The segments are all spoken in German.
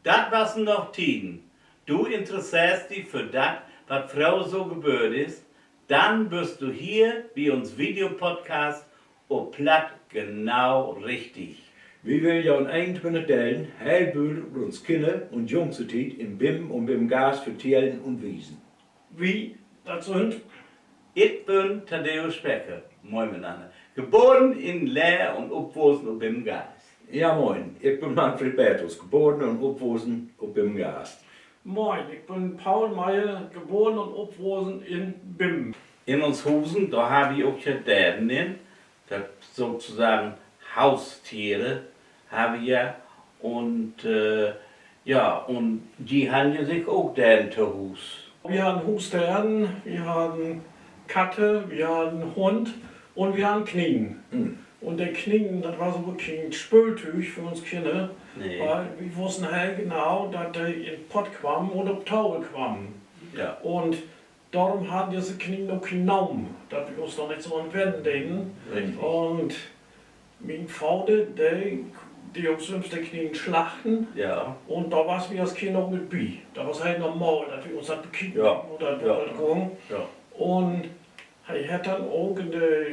Das waren noch Tiden. Du interessierst dich für das, was Frau so gebührt ist, dann bist du hier wie uns Videopodcast und platt genau richtig. Wir will ja in 21 Teilen heilbüll über uns Kinder und Jungszeit im BIM und BIM Gas vertellen und wiesen. Wie? Das sind? Ich bin Thaddeus Specker, moin miteinander. Geboren in Leer und aufgewachsen und BIM Gas. Ja moin, ich bin Manfred Bertus, geboren und aufgewachsen und BIM Gas. Moin, ich bin Paul Meyer, geboren und aufgewachsen in BIM. In uns Husen, da habe ich auch ja Däden in, das sozusagen Haustiere habe ich ja. Und ja, und die haben ja sich auch Däden zu Hus. Wir haben Hustern, wir haben Katte, wir haben Hund und wir haben Knien. Und der Knien, das war so wirklich ein Spültüch für uns Kinder, Nee. weil wir wussten halt genau, dass der in den Pott kam und auf die Taube kam. Ja. Und darum haben diese Knien noch genommen, dass wir uns noch nicht so anwenden. Richtig. Und mein Vater, die auf fünfte Knien schlachten. Ja. Und da war es wie als Kind auch mit bei. Da war es halt normal, dass wir uns das bekicken Ja. oder Ja. gucken. Ja. Und er hat dann auch in der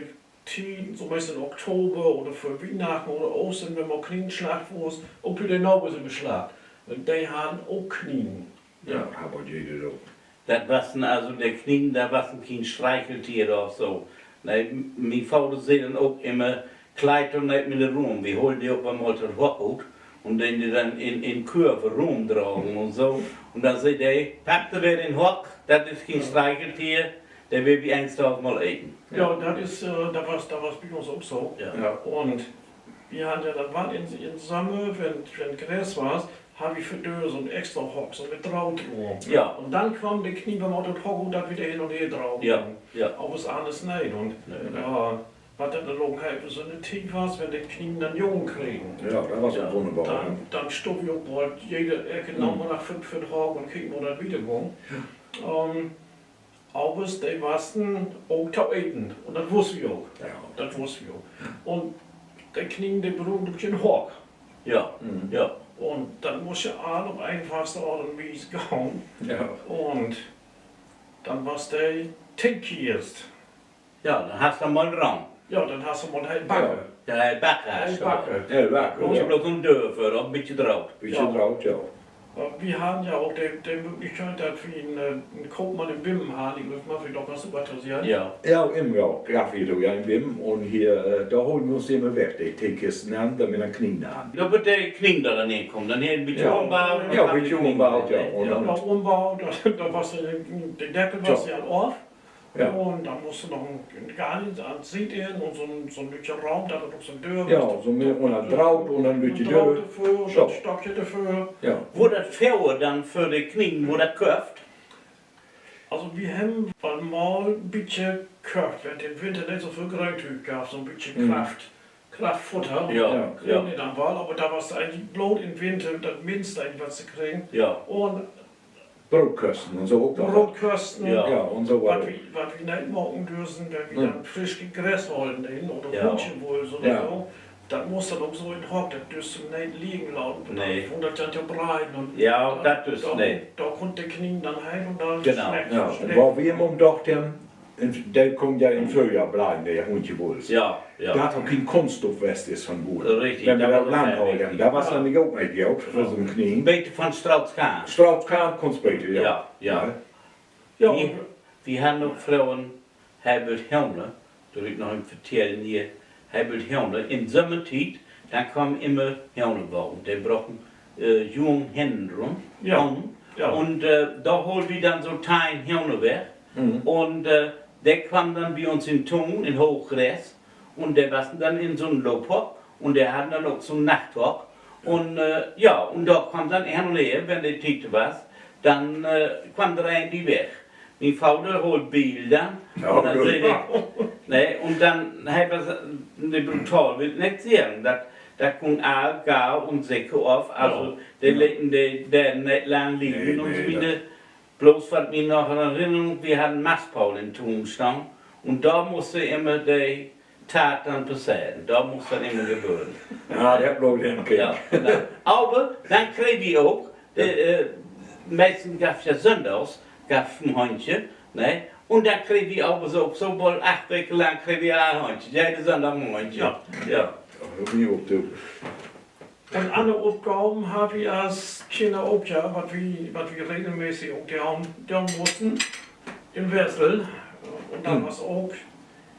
Zeit, so meist im Oktober oder für Weihnachten oder Ostern, wenn man Knienschlacht war, auch wieder Nauber sind beschlagt. Und die haben auch Knien. Ja, aber jeder so. Das war also der Knien, da war kein Streicheltier oder so. Nein, mein Vater sieht dann auch immer Kleid und nicht mit der Ruhm. Wir holen die auch einmal zur Hochhaut und den die dann in Kurve rumtragen und so. Und dann sagt er, packt er den Hock, das ist kein Streicheltier, der will wie eins Tag mal essen. Ja, das ist, da war's bei uns auch so. Ja. Und wir haben ja dann wann in Sommer, wenn Gräs war, habe ich für Döse und extra Hock, so mit drauf. Ja. Und dann kam der Knie beim Auto Hock und dann wieder hin und her drauf. Ja, ja. Aber es alles nicht. Und Nee. ja, was dann noch halt so eine Tief war, wenn die Knie dann jung kriegen. Ja, das war so Ja, wunderbar. Dann stopp ich auch bald jede Ecke nochmal nach 5 für den Hock und kriegen wir dann wieder gehen. Aber die waren auch zu essen. Und das wussten wir auch. Ja. Das wussten wir auch. Und die Knie, die beruhen durch den Hock. Ja, ja. Und dann muss je aan op einfachste Art und Weise gehen. Ja. Und dann was der Tinkierst. Ja, dann hast du mal einen Raum. Ja, dann hast du mal halt Backen. Der Backer hast Halt du. Backen. Ja, wacker. Und je Ja. bloß ein Dörfer, ein bisschen drauf. Bisschen Ja. drauf, ja. Wir haben ja auch die Möglichkeit, dass wir einen Kaufmann im BIM haben. Ich glaube, man doch was über das ja. Ja. Ja, im ja, Kaffee du ja in BIM und hier, da holen wir uns immer weg, die Teekisten an, damit wir Knien haben. Da wird der Kling da daneben kommen, dann hier ein bisschen Ja. umbauen. Ja, ein bisschen umbaut, ja. Und Ja, dann- Umbau, da warst du den Deckel warst ja auf. Ja. Und dann musst du noch ein Garten anziehen und so ein bisschen Raum, da noch so ein Dörr. Ja, so mit und dann drauf und dann ein bisschen Drauf Dürre. dafür und So. ein Stockchen dafür. Ja. Wo das Feuer dann für die Knie, wo das köpft. Also wir haben mal ein bisschen Kraft, wenn den Winter nicht so viel Grünzeug gab, so ein bisschen Kraftfutter. Ja, Kriegen ja, die dann mal, aber da war es eigentlich bloß im Winter das Minste, eigentlich, was sie kriegen. ja. Und Brotkosten und so auch noch. Brotkosten, Ja. Ja, und so was weiter. wir nicht machen dürfen, wenn wir dann frisch Gras holen oder Ja. Hühnchenwulst oder Ja. so. Das muss dann auch so in Hock, das dürst du nicht liegen lassen. Nee. Und das dann ja breit. Und Ja, das ist da, nicht. Da konnte der Knie dann heim und dann Genau. Ja, und wo wir im Umdacht haben, der kommt ja im Frühjahr bleiben, der Hühnchenwulst. Ja, Da ja. hat auch kein Kunststoffwest ist von gut. Richtig, Wenn wir da das war Land das holen, richtig. da war es nämlich auch nicht Geld für so ein Ein Knie. bisschen von Strauß-Kahn. Straußkahn, Kunstbeete, ja. Ja, ja. ja, Wir haben noch Frauen, Herbert Helmer, da will ich noch erzählen hier, Herbert Helmer, in Sommertiet, da kommen immer Helmerbaum, die brauchen junge Hände rum. Ja. Helmen. Ja. Und da holen wir dann so Teilen Helmer weg. Und der kam dann bei uns in Tungen, in Hochgräs, und der war dann in so einem Lobhock, und der hat dann auch so einen Nachthock. Und ja, und da kam dann hin und her, wenn der Tite war, dann kam der ein die weg. Mein Vater holt Bilder, Ja, und dann gut. sagt er, nee, und dann hat er ne brutal will nicht sehen, da kommt all gar und Säcke auf, also der letten der nicht lang liegen Nee, und so nee, wieder. Bloß was mir noch in Erinnerung, wir hatten Mastpaul in Thunstang und da musste immer die Tat dann passieren, da musste dann immer gebühren. Ja, der hat bloß den Kind. Ja, genau. Aber dann krieg ich auch, Meistens gab es ja sonntags, gab es ein Hündchen, ne? Und dann kriegen wir auch so wohl 8 Wochen lang kriegen wir ein Hündchen. Jeden Sonntag ein Hündchen. Ja. Ja. Hör mir auf, du. Und andere Aufgaben habe ich als Kinder auch, ja, was wir regelmäßig auch tun mussten. In Wessel. Und dann was auch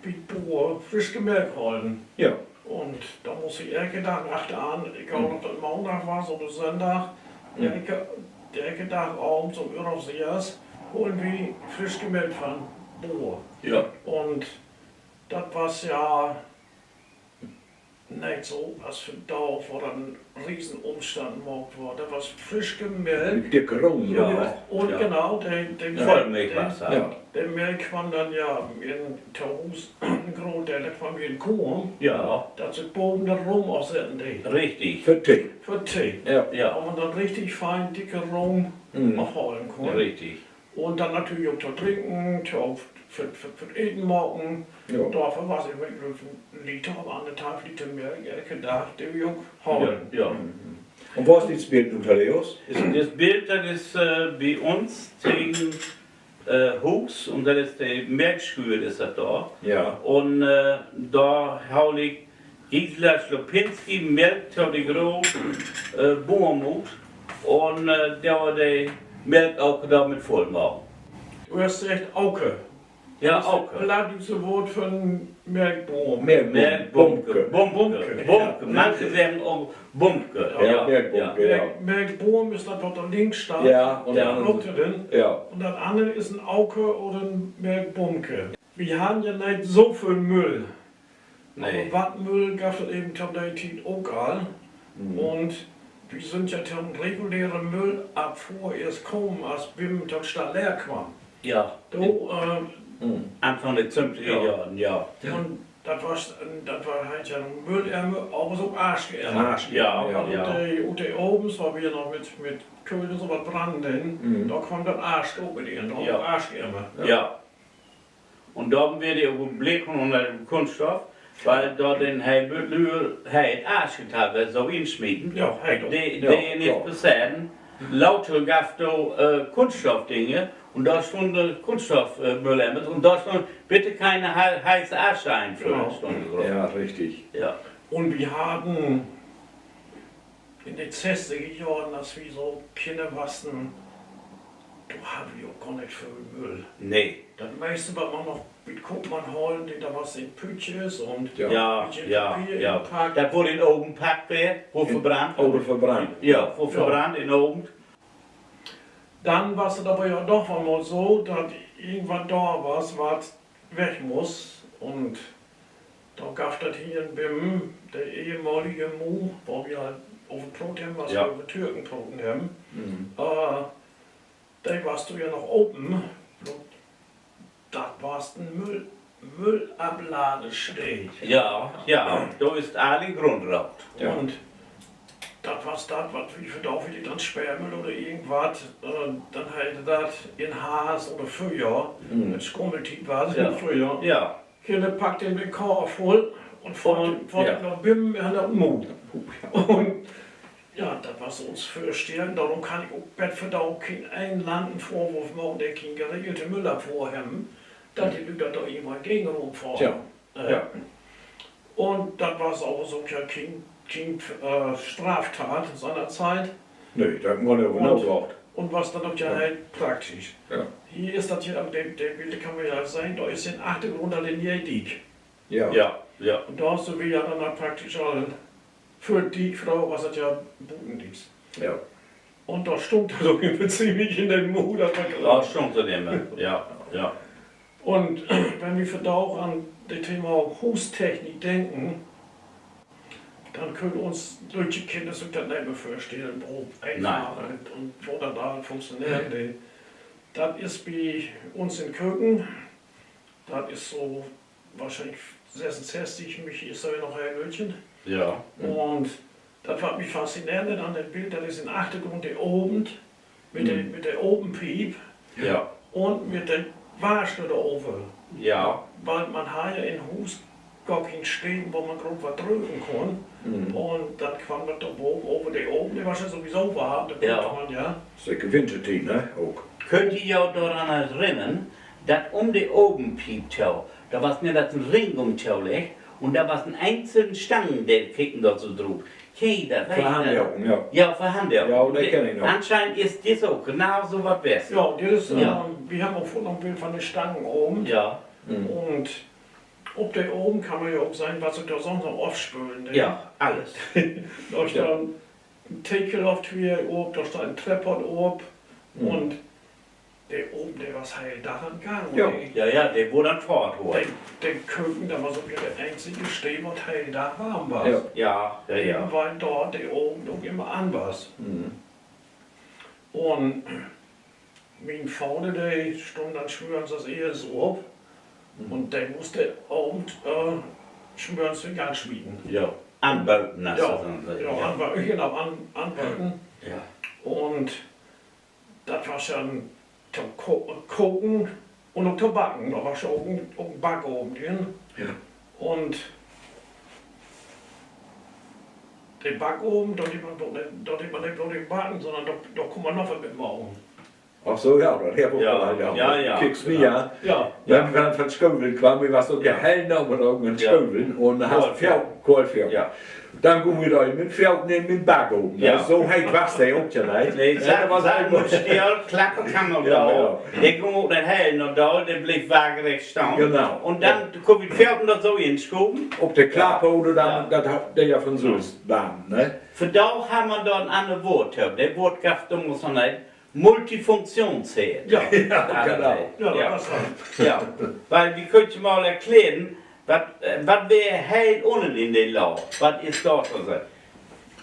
wie Bohr frisch gemelkt holen. Ja. Und da muss ich jeden Tag an, egal ob das Montag war oder Sonntag, jeden Tag abends um Übersehers holen wir frisch gemelkt von Bohr. Ja. Und das war ja nicht so, als für Dorf, wo dann ein Riesenumstand gemacht war. Das war frisch gemelkt. Die Corona. Ja. Und Ja. genau, der Vollmilchwasser. Ja. der Milch kam dann ja in Taus, ein Großteil, das kam wie ein Kuchen. Ja, Da sich Boden da rum aussetzen die. richtig. Für Tee. Für Tee. Ja. Ja, Da man dann richtig fein dicke Rum aufholen konnte. richtig. Und dann natürlich auch zu trinken, für Eten morgen. Ja. Dafür war es immer ein Liter, aber 1,5 Liter mehr, gedacht, der wir holen. Ja. Und was ist das Bild unter Leos? Das Bild, das ist bei uns gegen Hooks und das ist die Melkschule, ist das da. Ja. Und da habe ich Gisela Schlopinski, Melk, die groß, Bohrmut und der war die Melk auch damit voll machen. Du hast recht, Auke. Ja, Das ist auch. das lateinische Wort für Melkbohr. Melkbumke. Bumke. Bumke. Manche sagen auch Bumke. Ja, Melkbumke, ja. Melkbohr ist das, was da links stand. Ja, und der dann- Rote drin. Ja. Und das andere ist ein Auke oder ein Melkbumke. Wir haben ja nicht so viel Müll. Nee. Aber Wattmüll gab es eben zum Beispiel auch all. Und wir sind ja zum regulären Müllabfuhr erst kommen, als BIM dort statt leer kam. Ja, Da, Anfang der 50er Jahren, ja. und das war halt ja ein Mülleimer, aber so Arschgeärmer. Ja, Und ja. die oben, war wir noch mit Kohle und so was branden, da kam das Arsch oben in, da Ja. Arschgeärmer. Ja. Und da haben wir die Überblicken unter dem Kunststoff, weil da den Heilbüttlür Arsch getan wird, so inschmieden. Ja, hey, Die Ja, nicht ja. besetzen. Lauter gab da Kunststoffdinge und da stund Kunststoffmülleimer und da stand bitte keine heiße Asche einfüllen. Genau. Stand drauf. Ja, richtig. Ja. Und wir haben in den 60er Jahren, als wir so Kinder waren, da haben wir auch gar nicht viel Müll. Nee. Das meiste, was man noch mit Kuppmann holen, die da was in Pütches und Ja. Ja, Bisschen ja, Papier ja. gepackt. Das wurde in oben gepackt, wo verbrannt. Oder verbrannt. Ja, wo verbrannt in oben. Dann war es aber ja doch einmal so, dass irgendwann da war, was weg muss. Und da gab es das hier in BIM, der ehemalige Mu, wo wir halt auf dem Brot haben, was Ja. wir über Türkenbroten haben. Da warst du ja noch oben. Und das warst ein Müllabladesteg. Ja, ja, da ist alle Grundrauch. Ja. Und das war das, was wir für da wieder dann Sperrmüll oder irgendwas, dann halt das in Haas oder Frühjahr, das Skummeltiet war es Ja. im Frühjahr. Ja, Kinder packt den Bekar voll und vor ja. noch Bim an der Mut. Und ja, das war so uns Vorstellen, darum kann ich auch Bett für da auch keinen einlanden Vorwurf machen, der kein geregelte Müllabfuhr haben, dass die Leute da immer gegen rumfahren. Tja, ja. Und das war auch so kein Straftat in seiner Zeit. Nö, da hat man ja genau gebraucht. Und was dann noch ja halt praktisch. Ja. Hier ist das hier, am dem Bild kann man ja sehen, da ist ein Achtergrund an den Diek. Ja. ja, ja. Und da hast du wie ja dann halt praktisch all für die Frau, was das ja Budendienst. Ja. Und da stunk er so ziemlich in den Mut. Da stimmt es immer. Ja, ja. Und wenn wir für da auch an das Thema Hustechnik denken, dann können uns deutsche Kinder sich das nicht mehr vorstellen, wo einfahren und wo das da funktioniert. Das ist bei uns in Köken, das ist so wahrscheinlich 66, mich ist da ja noch ein Mädchen. Ja, Und das war mich faszinierend an dem Bild, das ist im Achtergrund der oben, mit der Obenpiep ja, und mit der Waschel da oben. ja, Weil man hat ja in Hus gar keinen Stehen, wo man grob was drücken kann. Und dann kam das da oben, over die oben, die war schon sowieso warm, da Ja. konnte man ja. Das ist Wintertid, ne? Auch. Könnt ihr ja daran erinnern, dass die oben Pieptau, da war nicht ein Ring um Tau liegt und da war ein einzelnen Stangen, der kicken dort so drauf. Jeder weiß Verhandlungen, ja. Ja, Verhandlungen. Ja, das kenn ich noch. Anscheinend ist das auch genau so was besser. Ja, das ist, Ja. wir haben auch noch ein Bild von den Stangen oben. Ja, Und ob der oben kann man ja auch sein, was ich da sonst noch aufspülen. Ne? ja, alles. Da steht ein Tekelloft hier oben, da steht ein Treppert oben. Und der oben, der was heil daran gegangen. Ja. Ne? Ja, ja, der wurde dann fortholen. Der Köken, der war so wie der einzige Steh, was heil da warm war. Ja. Ja, ja, ja. Weil dort der oben noch immer an war. Und mein Vater, der stand dann schwören, das eher so ab. Und der musste oben schwören, zu ganz schmieden. Ja. Anbauten, hast du Ja, dann gesagt. ja, anbauten, genau, anbauten. Ja. Und das war schon zum Kochen und auch zum Backen. Da war schon auch ein Backofen drin. Ja. Und der Backofen, da hat man nicht bloß den Backen, sondern da kann man noch was mitmachen. Ach so, ja, das Herr Ja, ja. ja, ja. Kickst mich, ja. Ja, Wenn wir dann von Schöveln kamen, wir waren so Ja. gehellen auf und irgendein Ja. Schöveln und hast Kohlfjord. Kohlfjord. Ja. Dann gehen wir da mit Fjord nehmen mit Backofen. Ja. So heiß war der auch ja nicht. Nee, Ja, sag, was sag, muss dir klappen kann noch Ja, da. ja. Der ging auch den Hellen noch da, der blieb waagerecht stehen. Genau. Und dann kommt die Pferden da so hinschoben. Ob der Klappe oder Ja. dann, das hat der ja von so ist warm, ne? Für da haben wir da ein anderes Wort. Der Wort gab es muss man nicht. Multifunktionsherd. ja, Ja, genau. ja, Ja. das war. Ja, weil wie könnt ihr mal erklären, was wäre Heil unten in den Lauf? Was ist da so?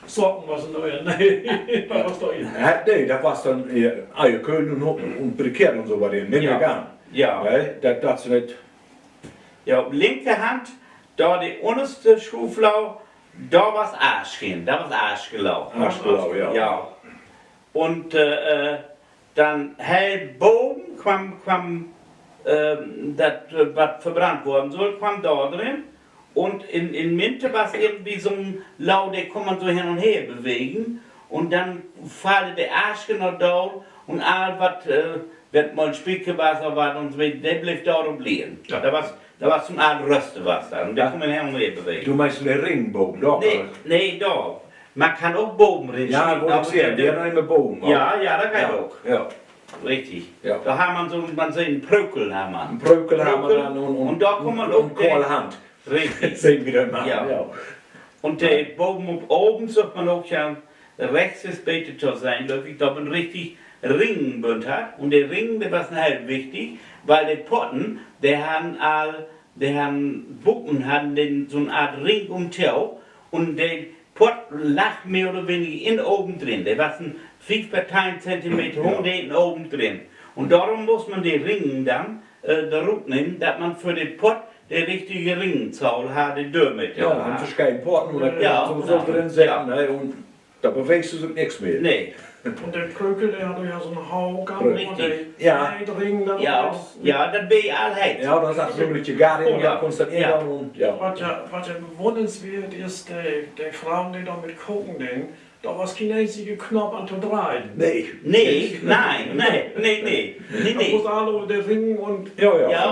Socken was neu. Nee, was da in. Nee, das war dann Eierköln und Brikett und so weiter. Nicht Ja. vegan. Ja. Ne? Das ist nicht. Ja, linke Hand, da die unterste Schuhflau, da war's Arschchen, da war's Arschgelaufen. Arschgelau, ja. Ja. Und dann hell Bogen kam das, was verbrannt worden soll, kam da drin. Und in Mitte war es irgendwie so ein Lau, der kann man so hin und her bewegen. Und dann falle der Arsch genau da und all was, wenn mal ein Spiegelwasser war und so, der blieb da und liegen. Ja. Da war so ein Art Röste was da und der kann man hin und her bewegen. Du meinst den Ringbogen, doch? Nee, da. Man kann auch Bogen drin Ja, spielen, wo ich aber sehe, die haben immer Bogen. ja, da kann ja. auch. Ja. Richtig. Ja. Da haben wir so, man sieht einen Prökel haben wir. Ein Bröckel haben wir dann Und da kann man auch und kahle Hand. Richtig. Sehen wir dann mal. Ja. Und der Bogen und oben sagt man auch ja, rechts ist beter zu sein, läufig, da man richtig Ringbünd hat. Und der Ring, der war halt wichtig, weil die Potten, der haben Bucken, hatten den, so eine Art Ring um Tau. Und der Pott lag mehr oder weniger in oben drin. Der war 5 bis 10 Zentimeter hoch, der in oben drin. Und darum muss man die Ringen dann da nehmen, dass man für den Pott der richtige Ringzahl hat, die Dürre. Ja, und verschiedene Porten oder Ja, so genau. drin setzen. Ja. Ne? Und da bewegst du so nichts mehr. Nee. Und der Krökel, der hatte ja so einen Haugang Richtig. und der Ja. Ring dann Ja, alles. ja, das wäre allheit. Ja, dann sagst du so mit Garden, Oh, ja, ja. kommst dann Ja. und ja. Was ja bewundernswert ist, der Frauen, die da mit gucken, denn da war kein einziger Knopf an zu drehen. Nee. Nee, nein, nee. Da muss alle der Ring und Ja, ja. Ja,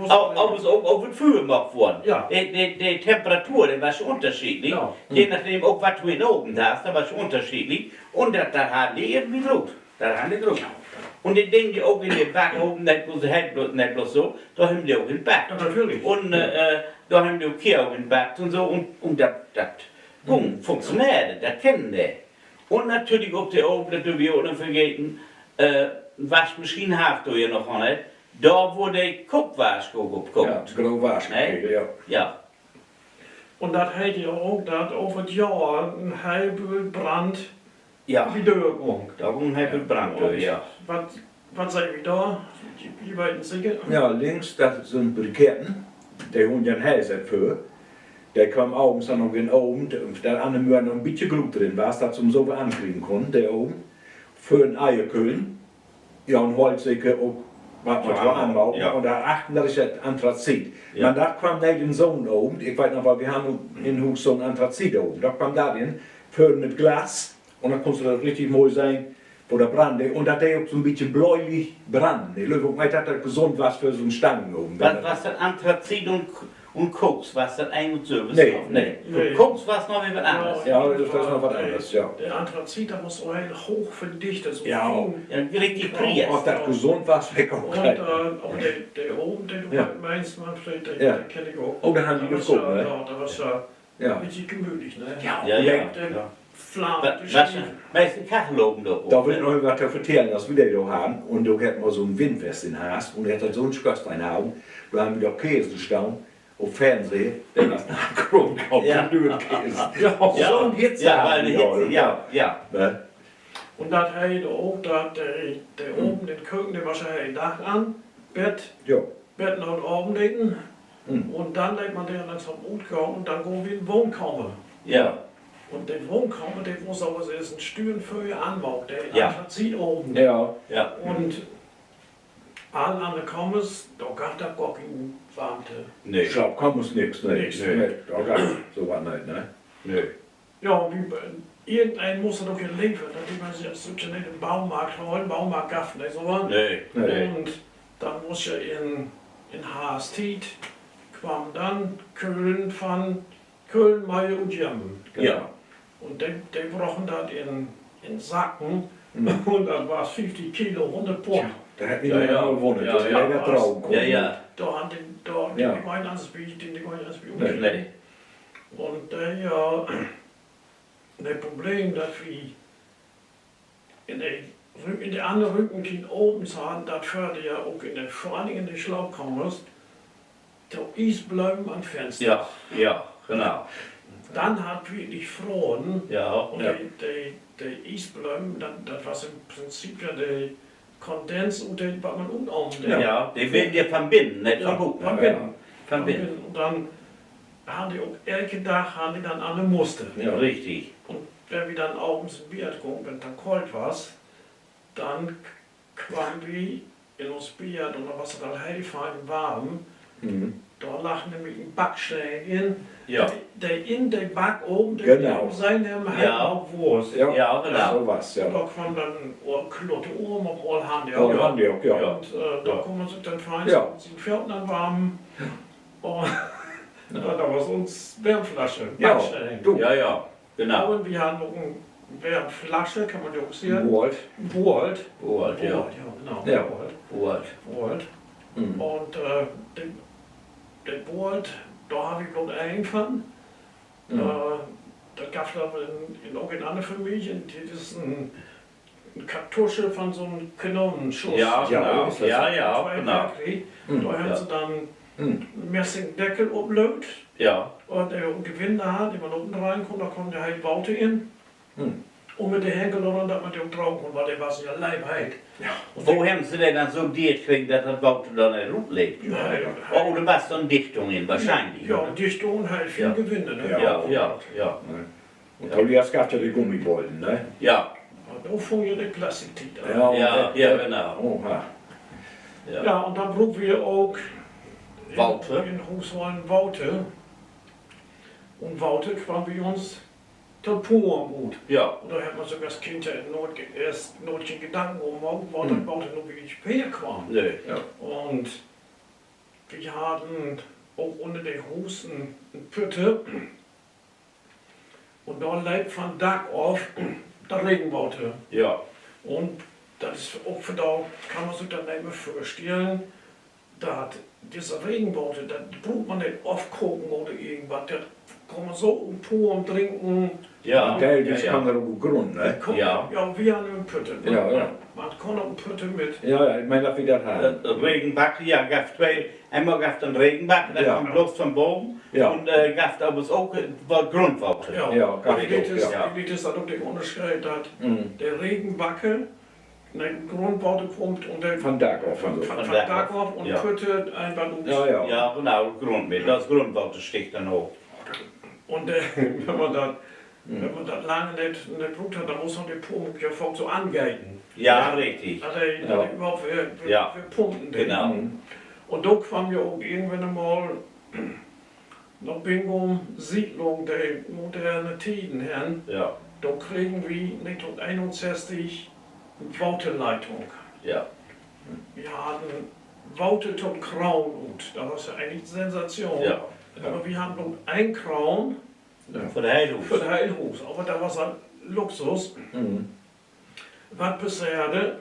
auch wird früher gemacht worden. Ja. Die Temperatur, die war schon unterschiedlich. Ja. Je nachdem, auch was du in oben hast, da war schon unterschiedlich. Und da haben die irgendwie drauf. Da haben die drauf. Und die Dinge, die auch in den Back oben, nicht bloß so, da haben die auch in den Back. Ja, natürlich. Und da haben die auch hier auch in den Back und so. Und das funktioniert, das kennen die. Und natürlich auch die oben, das dürfen wir auch nicht vergessen, Waschmaschine habt ihr ja noch nicht. Da wo der Kopfwasch Ja, kommt. genau war's. Nee. Ja. Ja. Und das hält ja auch, dass over das Jahr ein halber Brand Ja. Wiederung. Darum habe ich Brand, ja. Was sagen wir da? Die beiden Siege? Ja, links, das sind Briketten. Der haben ja einen Hals für. Der kam abends dann noch in oben, der andere Mühe noch ein bisschen Glut drin war, dass zum so ankriegen konnte, der oben. Für ein Eierkühlen. Ja, und Holzsäcke auch was man Ja, so anbauen. ja. Und da achten, das ist das Anthrazit. Ja. Man da kwam nicht in zo'n oven. Ich weiß noch, weil wir haben in Hus so einen Anthrazit oven. Da kwam da in, füllen mit Glas. Und dann konntest du das richtig mooi sein, wo der brandde. Und das hat auch so ein bisschen bläulich branden. Ich glaube, ich dass das gesund was für so einen Stangen oben. Was das Anthrazit und Koks, was das ein und so? Nee. Nee. Nee. Koks war es noch etwas anderes. Ja, das ist noch was anderes, ja. Der Anthrazit, der muss so ein hoch verdichtet, so Ja. fein. Ja, richtig Priest. Ob das gesund war, weg auch Und gleich. aber der oben, den du Ja. meinst, Manfred, den, Ja. den kenne ich auch. Oh, da haben die Da war's geguckt, ja, ne? Ja, da war es ja Ja. richtig gemütlich, ne? Ja, Ja, und ja. Der ja. Flamme, Was, meist Kachel oben da. Da will ich noch was erzählen, das wir da haben. Und da hatten wir so ein Windfest in Haas. Und er hat so einen Sköstein haben. Da haben wir da Käse gestanden. Auf Fernsehen. Der ist nach Grund kommt. Ja. Und du Käse. Ja, Ja, so ein Hitze ja, haben weil die die da, Hitze, ja, ja. Ne? Und das heißt auch, dass der oben den Küken, der wahrscheinlich ein Dach an, Ja. Bett nach oben legen. Mhm. Und dann legt man den dann zum Utgang und dann gehen wir in den Wohnkammer. Ja, Und den Wohnkammer, der muss aber erst ein Stühlen für anbaut, der Ja. Anthrazit oben. Ja. ja. Und alle anderen Kommers, da gab es gar keine Warmte. Nee, Ich glaube, kaum ist nichts. Ne? Nix. Nee. Da gab es so was nicht. Ne? nee. Ja, irgendein muss er doch hier liefern, dass man sich so nicht im Baumarkt holen, Baumarkt gaffen, nicht so was. Nee, nee. Und dann muss ja in HST kwam dann Köln von Köln, Meyer und Jammen. Ja. Und die brauchen das in Sacken und dann war es 50 Kilo, 100 Pfund. Da hat Ja, niemand ja. gewonnen. Ja, Das ist ja. leider Traum. Ja, ja. Da haben die Ja. Gemeinde ans Bild, die Gemeinde ans Bild. Nee. Und ja, das Problem, dass wir in der anderen Rückenkind oben sahen, das fördert ja auch vor allem in den Schlauchkammers, der Eisblumen am Fenster. Ja, ja, genau. Dann hat wirklich Frauen Ja, und ja. die Eisblumen, das war im Prinzip ja der Kondens und der, was man umarmt. Ja, die werden dir verbinden, nicht verbunden. von Ja. Binden. Verbinden. Und dann haben die auch elke Tag haben die dann alle Muster. Ja, richtig. Und wenn wir dann abends im Bier gekommen, wenn es dann kalt war, dann kamen wir in uns Bier und dann war es dann heilfein warm. Mhm. Da lagen nämlich ein Backstein in, Ja. der in den Back oben, der Genau. seine Ja. ja. auch Wurst. Ja, Ja, genau. So was, ja. Da kam dann ein Klotte Ohren auf alle Hand. Ja, Ja. haben die auch, ja. Ja. Und da Ja. kommen sich dann fein, Ja. sie fährten dann warm. Und da war so eine Wärmflasche, Ja, Backstein. du. Ja, ja, genau. Und wir haben noch eine Wärmflasche, kann man ja auch sehen. Walt. Bohlt. Bohrt, ja. genau. Ja. Bohlt. Bohrt. Mhm. Und den Bohlt, da habe ich bloß einen von. Mhm. Da gab es aber in irgendeiner Familie, das ist ein Kartusche von so einem Kanonenschuss. Ja, Ja, genau. ist das Ja, ja, Zwei genau. Werke. Da haben Ja. sie dann Mhm. einen Messingdeckel umgelegt Ja, und der Gewinde hat, die man unten reinkommt, da kommt der halt Baute in. Mhm. Und mit den Henkel daran, dass man den drauf kommt, weil der war ja Leibheit. Ja. Und wo haben sie denn dann so dicht gekriegt, dass das Auto dann nicht gut lebt? Ja, ja. Oh, da war es dann Dichtung in, wahrscheinlich. Ja, die Stone halt viel Ja. Gewinde. Ne? Ja. Ja, ja, ja. Und Tobias gab ja die Gummibollen, ne? Ja, Da funktioniert die Plastiktit. ja, ja, genau. Oha. Ja. Ja, und dann brauchen wir auch Woute. in Huswallen Woute. Und Woute kwam bei uns tot Purengut. Ja, Und da hat man sogar das Kind ja erst notchen Gedanken um, wo dann Woute nur wirklich herkam. nö. Und wir hatten auch unter den Husen eine Pütte. Und da lebt von Dach auf der Regenwoute. Ja, Und das ist auch für da kann man sich dann nicht mehr vorstellen, dass diese Regenworte, das braucht man nicht aufgucken oder irgendwas, das kann man so um Poren trinken. ja, Der ja, ist ja. kann er auf Grund, ne? Ja. Ja, wie an einer Pütte. Ja, ja. Man kann auch eine Pütte mit. Ja, ja, ich meine, dass wir das haben. Regenbak, ja, gab zwei. Einmal gab es einen Regenbak, der Ja. kam bloß vom Boden. Ja. Und gab es aber auch war Grundwasser. Ja, kann ich wie auch, das, ja. wie das dann auch der Unterschied hat. Mhm. Der Regenbacke, eine Grundworte kommt und der Von Dach auf. von Also. Von Dach Dach auf und ja. Pütte einfach um. Ja, ja. Ja, genau, Grund mit. Das Grundwasser sticht dann hoch. Und wenn man dann Wenn man das lange nicht braucht hat, dann muss man die Pumpe ja voll so angehen. Ja, richtig. Dass er überhaupt Ja. wir pumpen den. Genau. Und da kam ja auch irgendwann einmal noch Bingo Siedlung der modernen Tiden her. Ja. Da kriegen wir 1961 eine Wauteleitung. Ja. Wir hatten Waute zum Kraun und da war es ja eigentlich eine Sensation. Ja. Aber wir hatten nur ein Kraun Für das Heilhaus. für das Heilhaus. Aber da war es ein Luxus. Was passierte?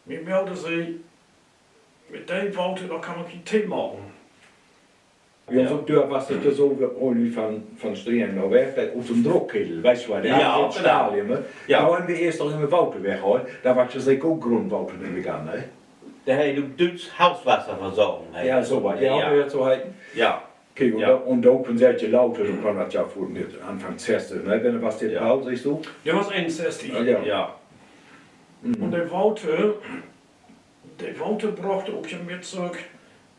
Wir meldeten sich, mit dem Waute, da kann man kein Tee machen. Ja, so deur was het dus over olie van Strien nou weg, op zo'n drukketel, weißt du was, der Ja, hat so Stadium, ne? Ja. Da haben wir erst noch immer Wouter weggeholt, da war ich auch Grundwouter nicht gegangen, ne? Der Heilhaus Duits Hauswasserversorgung. Ja, so was, ja, Ja. ja. So halt. Ja. Kijk, Ja. und auch von solche Laute, du kannst das ja vor mit Anfang testen, ne? Wenn du was dir Ja. baut, siehst du? Der war 61. Ja. Ja. Und der Waute brachte auch schon mit zurück,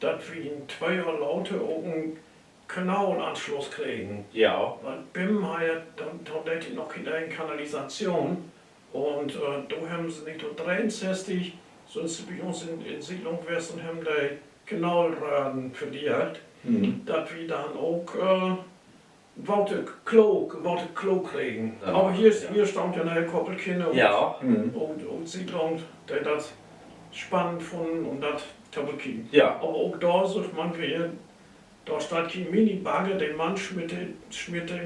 dass wir in 2 Jahren Laute auch einen Kanalanschluss kriegen. Ja. Weil BIM hat dann hatte noch keine Kanalisation und da haben sie nicht nur 63, sondern sie bei uns in Siedlung West und haben die Kanalraden verdient, dass wir dann auch Waute Klo kriegen. Ja. Aber hier stand ja eine Koppelkinder Ja. und Siedlung, die das spannend fanden und das Tabelkin. Ja. Aber auch da sucht man wieder, da steht kein Mini-Bagger, den Mann schmiert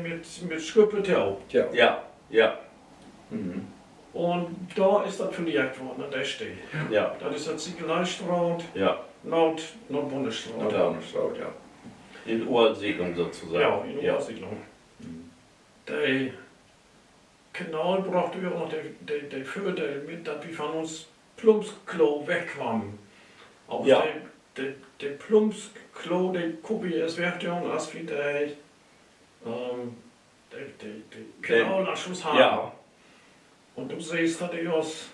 mit Schuppetau. Tja. Ja. Ja. Und da ist das verlegt worden, an der Stelle. Ja. Das ist das Ziegeleistraut, Ja. Nordbundesstraut. Ja, ja. In Ursiedlung sozusagen. Ja, in der Siedlung. Der Kanal brauchte wir auch noch die Förder mit, dass wir von uns Plumpsklo wegkamen. Aber Ja. der Plumpsklo, der Kubi ist Werktung, als wir der Kanalanschluss haben. Ja. Und du siehst, dass ich aus,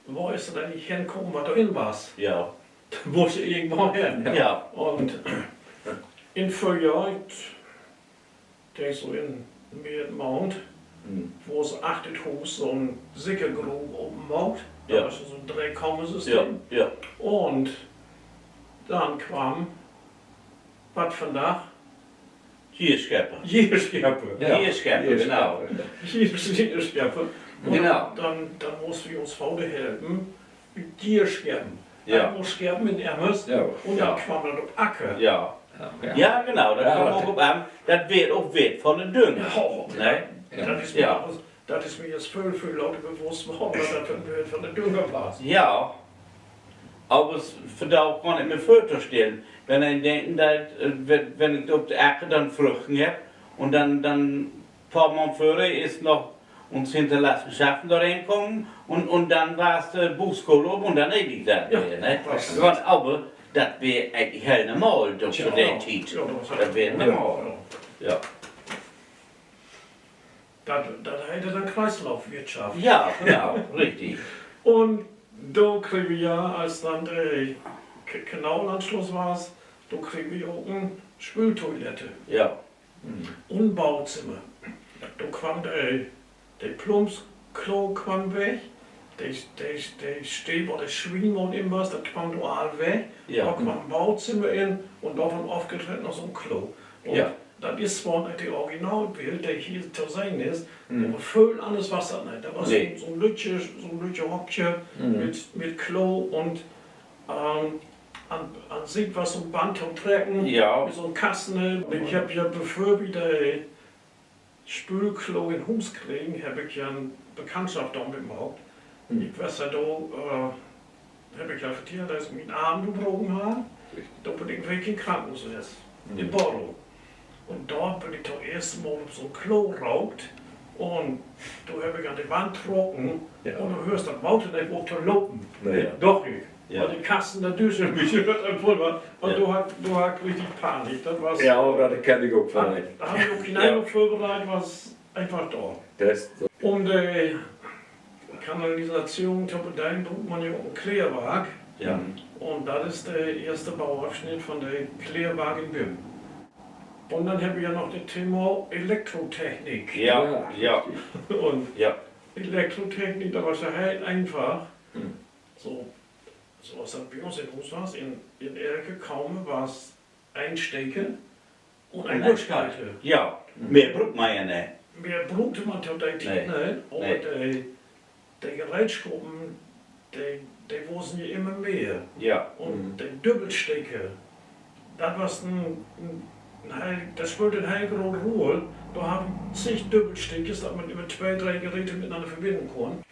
wo ist er denn nicht hinkommen, was da drin war? Ja. Da muss ich irgendwo hin. Ja. Und in 4 Jahren, der ist so in Mount, wo es 8 Haus so ein Sickergrube oben baut. Da Ja. ist so ein Drehkommensystem. Ja. Ja. Und dann kam, was von da? Hier Schepper. Jägerschärpe. Hier Schepper, genau. Jägerschärpe. Und Genau. dann mussten wir uns Vater helfen mit Tierschärpen. Ja. Einmal Scherben in Emmers Ja. und Ja. dann kam das auf Acker. Ja. Ja. Ja, genau. Das Ja, kommt aber- auch an. Das wird auch wert von den Dünger. Oh, Ne? das, Ja. das ist mir jetzt viel Leute bewusst geworden, dass das von der Dünger war. Ja. Aber es verdammt kann ich mir vorstellen, wenn ich denke, dass, wenn ich auf der Ecke dann Früchten habe und dann ein paar Mal vorher ist noch uns Hinterlassenschaften da reinkommen und dann war es der Bußkollob und dann ewig dann Ja. wieder. Ne? Das- Aber das wäre eigentlich heel normal doch Ja. für den Zeit. Ja, Das wäre normal. Ja. Das hätte dann Kreislaufwirtschaft. Ja, genau, richtig. Und da kriegen wir ja, als dann der Kanalanschluss war, da kriegen wir auch eine Spültoilette. Ja. Und Bauzimmer. Da kam der Plumpsklo kam weg, der Steh, wo der Schwingmond im war, das kam da all weg. Ja. Da kam ein Bauzimmer in und davon aufgetrennt noch so ein Klo. Und Ja. das ist zwar nicht der Originalbild, der hier zu sehen ist, aber voll anders Wasser nicht. Da war Nee. so ein Lütche Hockchen mit Klo und an sich was so ein Band und Trecken. Ja. Mit so einem Kasten. Ich habe ja, bevor wir das Spülklo in Hus kriegen, habe ich ja eine Bekanntschaft damit gemacht. Ich weiß ja, da habe ich ja erzählt, dass ich meinen Arm gebrochen habe. Da bin ich weg im Krankenhaus ist, in Bordeaux. Und dort bin ich das erste Mal auf so ein Klo raucht. Und da habe ich an die Wand trocken. Ja. Und du hörst das Auto nicht auf zu laufen. Nee. Doch nicht. Ja. Weil die Kasten da durch mich gehört ein Pulver. Und Ja. du hast richtig Panik. Das war's. Ja, aber das kenne ich auch von euch. Da habe ich auch hinein vorbereitet, was einfach da. Das, Um die Kanalisation zu bedeihen, braucht man ja auch einen Klärwag. Ja. Und das ist der erste Bauabschnitt von der Klärwag in Bim. Und dann haben wir ja noch das Thema Elektrotechnik. Ja, ja, Und ja. Elektrotechnik, da war es ja halt einfach. So was dann bei uns in Huswas, in Erke kaum was einstecken und ein Durchschalte. Ja, mehr braucht man ja nicht. Mehr brauchte man tot die Nee. nicht, aber die Gerätschaften, die wussten ja immer mehr. Ja, Und die Doppelstecke, das war das spielte ein heilgroße Rolle. Da haben zig Doppelstecke, dass man über 2, 3 Geräte miteinander verbinden kann.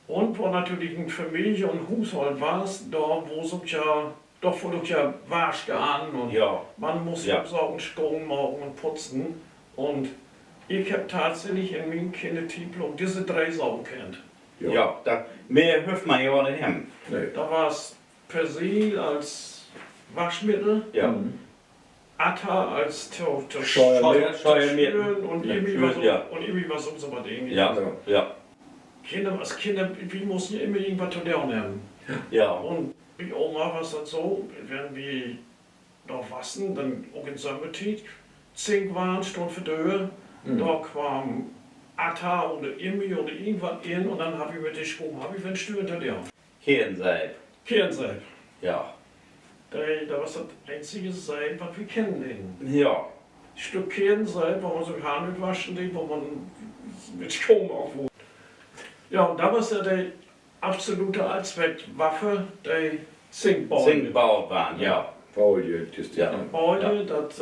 Und wo natürlich eine Familie und Haushalt war, da wo es ja doch voll ja wasch an und ja, man muss Ja. absaugen, Strom machen und putzen. Und ich habe tatsächlich in meinem Kindertitel diese 3 Sachen kennt. ja. Mehr hilft man ja nicht hin. Nee. Da war es Persil als Waschmittel, Ja. Atta als Steuermittel. Spülen und Ja, irgendwie was ja. und irgendwie was so was ähnliches. Ja, ja, Kinder, als Kinder, wir mussten ja immer irgendwas zu lernen. ja. Und wie Oma war es dann so, wenn wir noch waschen, dann auch in Sommerzeit, Zink waren, Stunde für Döhe, da kam Atta oder Immi oder irgendwas in und dann habe ich mit den Schuhen, habe ich einen Stuhl hinter dir. Kirnseib. Kirnseib. Ja. Da war das einzige Seil, was wir kennen. Ja. Stück Kirnseib, wo man so Haare mit waschen, wo man mit Strom aufholt. Ja, und da war es ja die absolute Allzweckwaffe, die Zinkbeule. Zinkbau waren, ja. Folie, das ist Ja. Beule, das,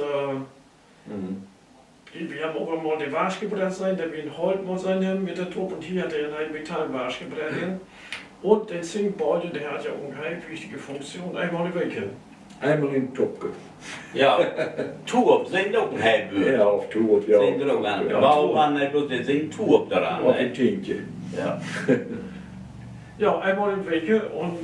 wir haben auch mal die Wasch gebrannt sein, der wir in Holt muss sein mit der Truppe und hier hat er eine Metallwasch gebrannt. Und der Zinkbeule, der hat ja auch eine halb wichtige Funktion, einmal die Wecke. Einmal in Topke. Ja. Turb sind auch ein Halbbühr. Ja, auf Tour, ja. Sind auch an. Ja. Bau waren nicht bloß, die sind Turb daran. Auf ein Ne? Tientje. Ja. Ja, einmal in Wecke und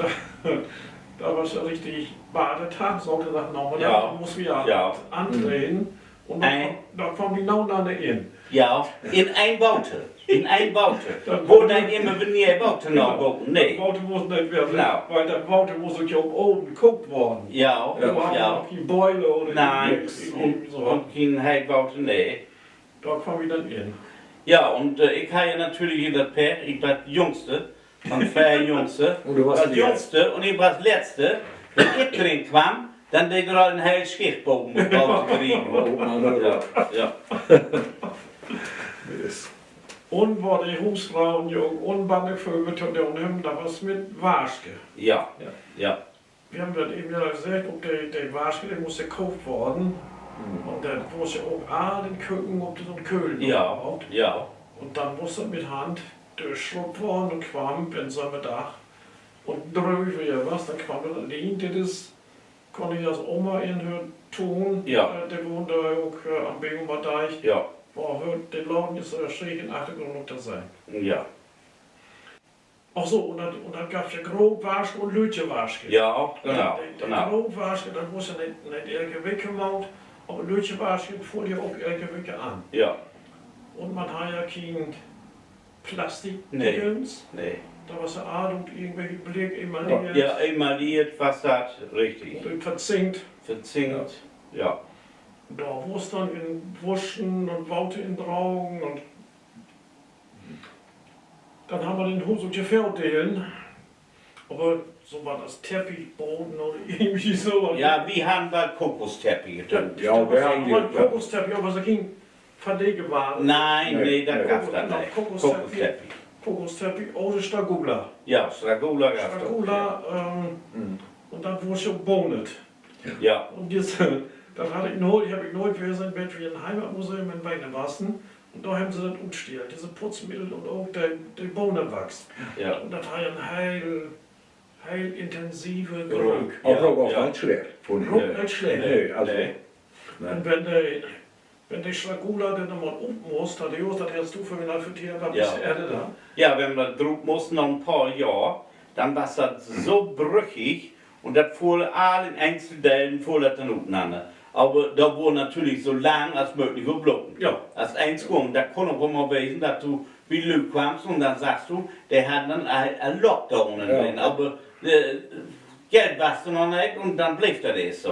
da war es ja richtig Badetag, Sonntag Nachmittag, Ja. da muss wir Ja. andrehen und da kommen die nacheinander in. Ja, in ein Baute. In ein Baute. Dann Wo dann immer, wenn ihr Baute noch bauten. Der Nee. Baute muss nicht werden, Genau. weil der Baute muss ja oben geguckt worden. Ja, Da war ja. noch die Beule oder Nein, irgendwie so. und kein Heilbaute, nee. Da kommen wir dann in. Ja, und ich habe ja natürlich in der Pech, ich war die Jüngste, von 4 Jüngste. Und du warst Das die Jüngste und ich war das Letzte. Wenn ich drin kam, dann der gerade ein heil Schichtbogen mit Baute gerieben. Oh, Mann, Ja, ja. Yes. Und war die Hausfrauen ja unbange Vögel zu tun, da was mit Waschke. Ja, ja. Wir haben dann eben ja gesagt, ob der Waschke, der muss gekauft worden. Und dann muss ja auch alle gucken, ob das so ein Köhl Ja, überhaupt. ja. Und dann muss er mit Hand durchschrubbt worden und kam in so einem Dach. Und drüber ja was, dann kam er allein, das konnte ich als Oma in Hört tun. Ja. Der wohnt da auch am Begumer Deich. Ja, Boah, hört, den Laden ist schräg in Achtergrund noch da sein. ja. Ach so, und dann gab es ja Grobwaschke und Lütjewaschke. Ja, genau, Der genau. Grobwaschke, das muss ja nicht irgendeine Wicke gemacht, aber Lütjewaschke fuhr ja auch irgendeine Wicke an. Ja, Und man hat ja kein Plastik Nee. gedöns. nee. Da war es ja Art und irgendwelche Blick emaliert Ja, emailliert, was das, richtig. und verzinkt. Verzinkt, ja. Da wo es dann in Wuschen und Waute in Draugen und dann haben wir den Hus und Gefärdelen. Aber so war das Teppichboden oder irgendwie so. Ja, wir haben da Kokosteppiche getan. Ja, da wir war haben die- aber Kokosteppich, aber so ging Verlegewaren. Nein, nee, das Nee. gab das nicht. Kokosteppich. Kokosteppich oder Stagula. Ja, Stragula gab es. Stagula und dann wurde schon bonet. Ja, Und jetzt, dann habe ich neulich wir sind Bett wie ein Heimatmuseum in Weinewassen. Und da haben sie das umgestellt, diese Putzmittel und auch der Bohnenwachs. ja. Und das hat ein heil intensive Geruch. Geruch. Aber auch Ja. nicht schlecht. Von Geruch nicht schlecht. Nee, also. Nee. Und wenn der Schlagula dann nochmal um muss, dann das hast du für mich für die da Ja. bis Erde da. Ja, wenn wir drauf mussten, noch ein paar Jahre, dann war das so brüchig und das fuhr alle in Einzelteilen fuhr das dann aufeinander. Aber da wurde natürlich so lang als möglich geblocken. Ja. Als eins kommt, da kann auch immer gewesen, dass du wie Lüg kommst und dann sagst du, der hat dann ein Lockdown drin. Aber Geld warst du noch nicht und dann blieb das so.